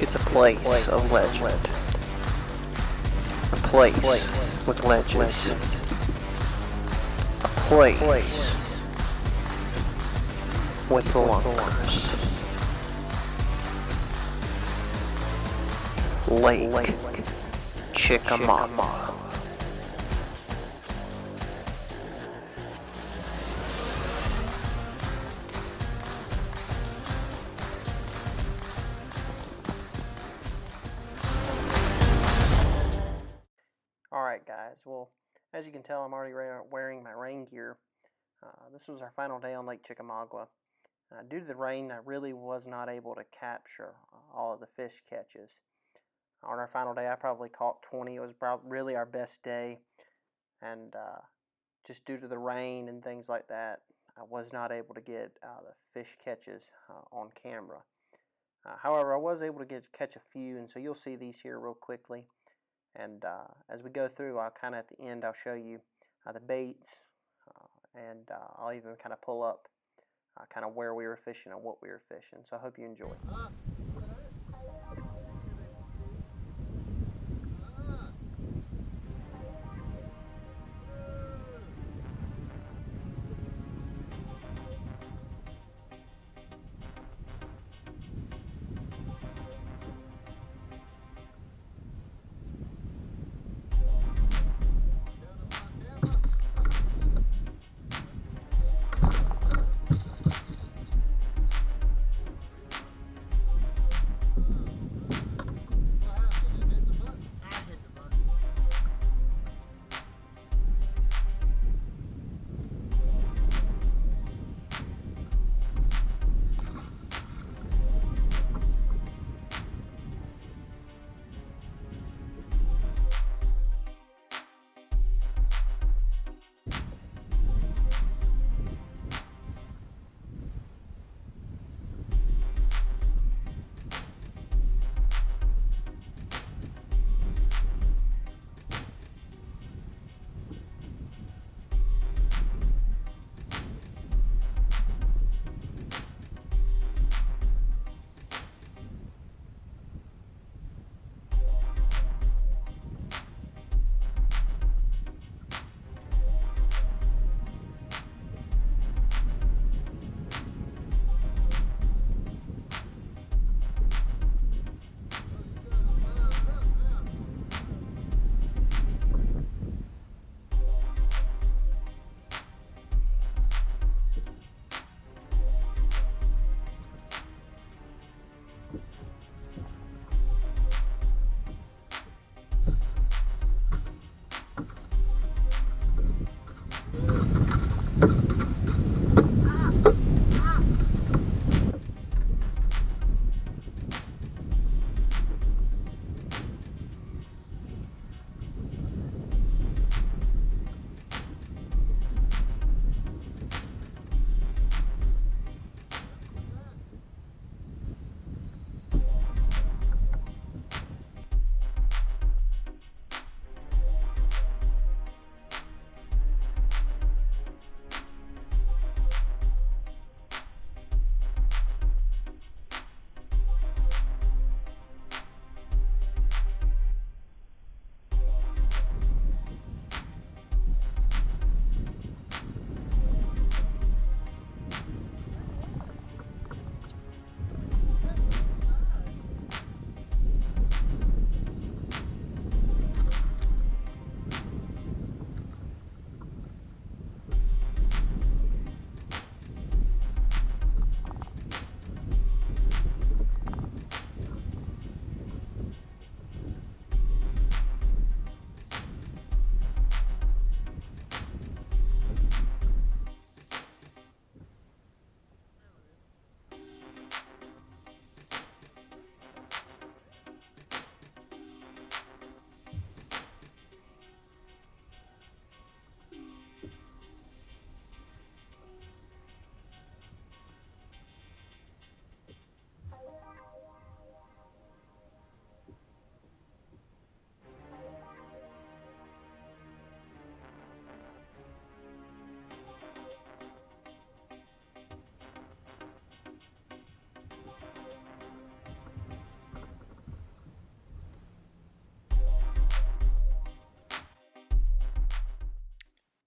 It's a place of legend. A place with ledges. A place with the Lunkers. Lake Chickamauga. Alright guys, well, as you can tell, I'm already wearing my rain gear. This was our final day on Lake Chickamauga. Due to the rain, I really was not able to capture all of the fish catches. On our final day, I probably caught 20. It was really our best day. And just due to the rain and things like that, I was not able to get the fish catches on camera. However, I was able to catch a few, and so you'll see these here real quickly. And as we go through, I'll kind of at the end, I'll show you the baits, and I'll even kind of pull up kind of where we were fishing and what we were fishing. So I hope you enjoy.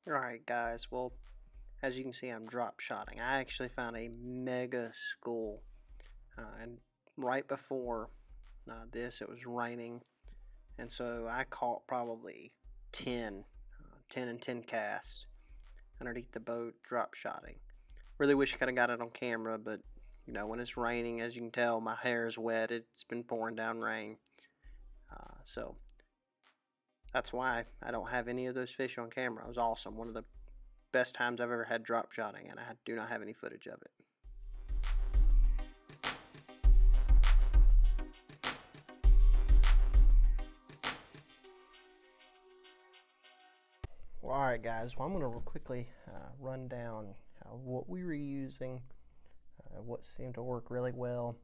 Alright guys, well, as you can see, I'm drop shotting. I actually found a mega school, and right before this it was raining, and so I caught probably 10 and 10 casts underneath the boat drop shotting. Really wish I could have got it on camera, but you know, when it's raining, as you can tell, my hair is wet. It's been pouring down rain, so that's why I don't have any of those fish on camera. It was awesome. One of the best times I've ever had drop shotting, and I do not have any footage of it. Well, alright guys, well, I'm going to quickly run down what we were using, what seemed to work really well,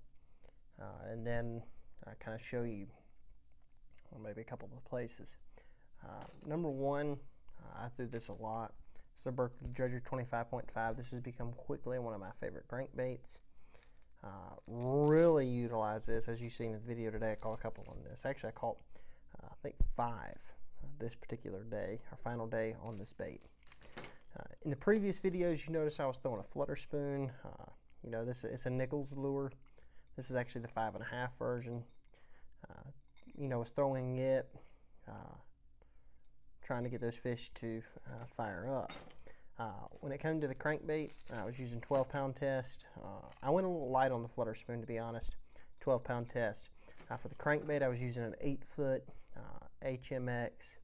and then kind of show you maybe a couple of the places. Number one, I threw this a lot. It's the Berkeley Dredger 25.5. This has become quickly one of my favorite crankbaits. Really utilize this. As you see in the video today, I caught a couple on this. Actually, I caught, I think, 5 this particular day, our final day on this bait. In the previous videos, you notice I was throwing a Flutter Spoon. You know, this is a Nichols lure. This is actually the 5.5 version. You know, I was throwing it, trying to get those fish to fire up. When it came to the crankbait, I was using 12-pound test. I went a little light on the Flutter Spoon, to be honest. 12-pound test. For the crankbait, I was using an 8-foot HMX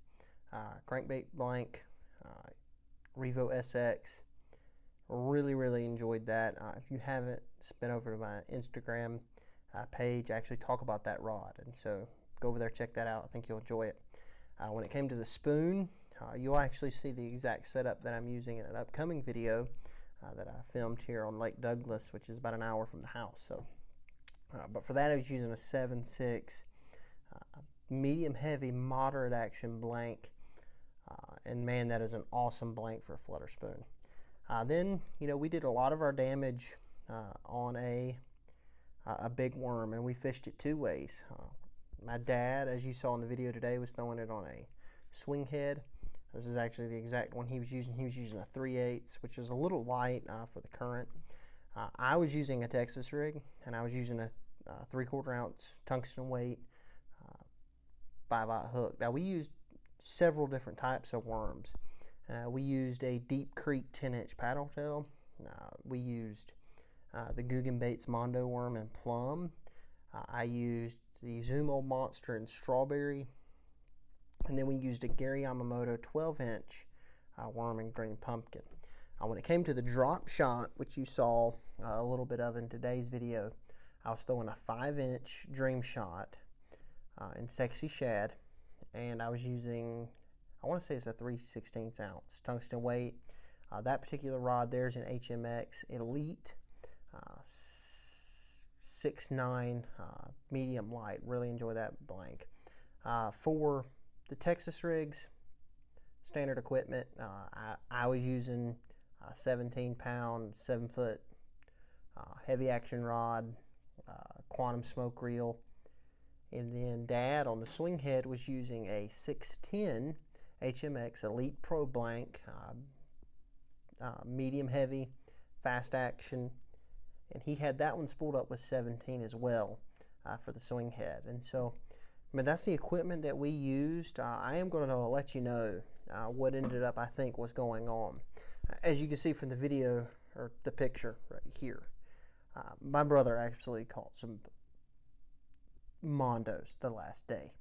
crankbait blank, Revo SX. Really enjoyed that. If you haven't, been over to my Instagram page. I actually talk about that rod, and so go over there, check that out. I think you'll enjoy it. When it came to the spoon, you'll actually see the exact setup that I'm using in an upcoming video that I filmed here on Lake Douglas, which is about an hour from the house. So, but for that, I was using a 7.6 medium heavy moderate action blank, and man, that is an awesome blank for a Flutter Spoon. Then, you know, we did a lot of our damage on a big worm, and we fished it 2 ways. My dad, as you saw in the video today, was throwing it on a swing head. This is actually the exact one he was using. He was using a 3/8, which is a little light for the current. I was using a Texas rig, and I was using a 3/4 ounce tungsten weight 5/0 hook. Now, we used several different types of worms. We used a Deep Creek 10-inch paddle tail. We used the Guggenbait's Mondo worm and plum. I used the Zumo Monster and strawberry. And then we used a Gary Yamamoto 12-inch worm and green pumpkin. When it came to the drop shot, which you saw a little bit of in today's video, I was throwing a 5-inch Dream Shot in Sexy Shad, and I was using, I want to say it's a 3/16 ounce tungsten weight. That particular rod there is an HMX Elite 6.9 medium light. Really enjoy that blank. For the Texas rigs, standard equipment, I was using a 17-pound, 7-foot heavy action rod, quantum smoke reel. And then Dad on the swing head was using a 610 HMX Elite Pro blank, medium heavy, fast action. And he had that one spooled up with 17 as well for the swing head. And so, I mean, that's the equipment that we used. I am going to let you know what ended up, I think, was going on. As you can see from the video, or the picture right here, my brother actually caught some Mondos the last day.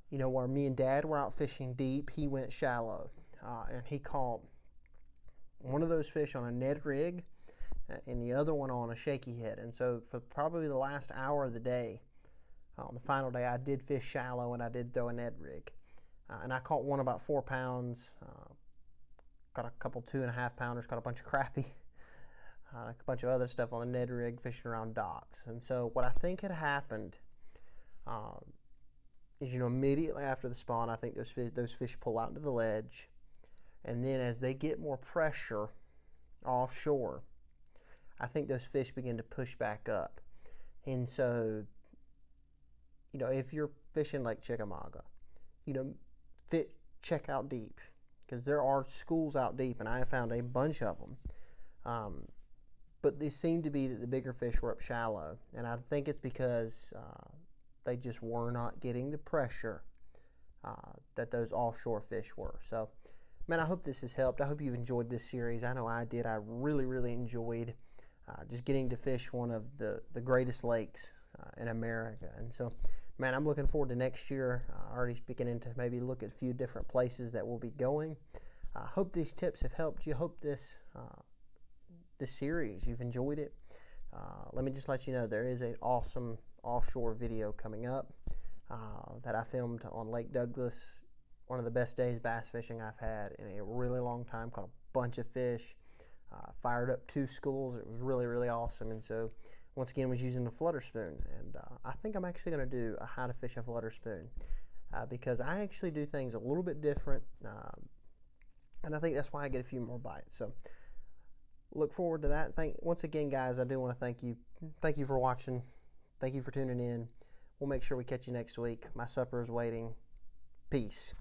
You know, where me and Dad were out fishing deep, he went shallow, and he caught one of those fish on a Ned rig and the other one on a shaky head. And so for probably the last hour of the day, on the final day, I did fish shallow and I did throw a Ned rig. And I caught one about 4 pounds, got a couple 2.5 pounders, caught a bunch of crappie, a bunch of other stuff on the Ned rig fishing around docks. And so what I think had happened is, you know, immediately after the spawn, I think those fish pull out into the ledge. And then as they get more pressure offshore, I think those fish begin to push back up. And so, you know, if you're fishing Lake Chickamauga, you know, check out deep. because there are schools out deep, and I have found a bunch of them. But they seem to be that the bigger fish were up shallow, and I think it's because they just were not getting the pressure that those offshore fish were. So, man, I hope this has helped. I hope you've enjoyed this series. I know I did. I really, really enjoyed just getting to fish one of the greatest lakes in America. And so, man, I'm looking forward to next year. Already beginning to maybe look at a few different places that we'll be going. I hope these tips have helped you. Hope this series, you've enjoyed it. Let me just let you know there is an awesome offshore video coming up that I filmed on Lake Douglas. One of the best days bass fishing I've had in a really long time. Caught a bunch of fish. Fired up 2 schools. It was really, really awesome. And so, once again, was using the Flutter Spoon. And I think I'm actually going to do a how to fish a Flutter Spoon because I actually do things a little bit different. And I think that's why I get a few more bites. So, look forward to that. Once again, guys, I do want to thank you. Thank you for watching. Thank you for tuning in. We'll make sure we catch you next week. My supper is waiting. Peace.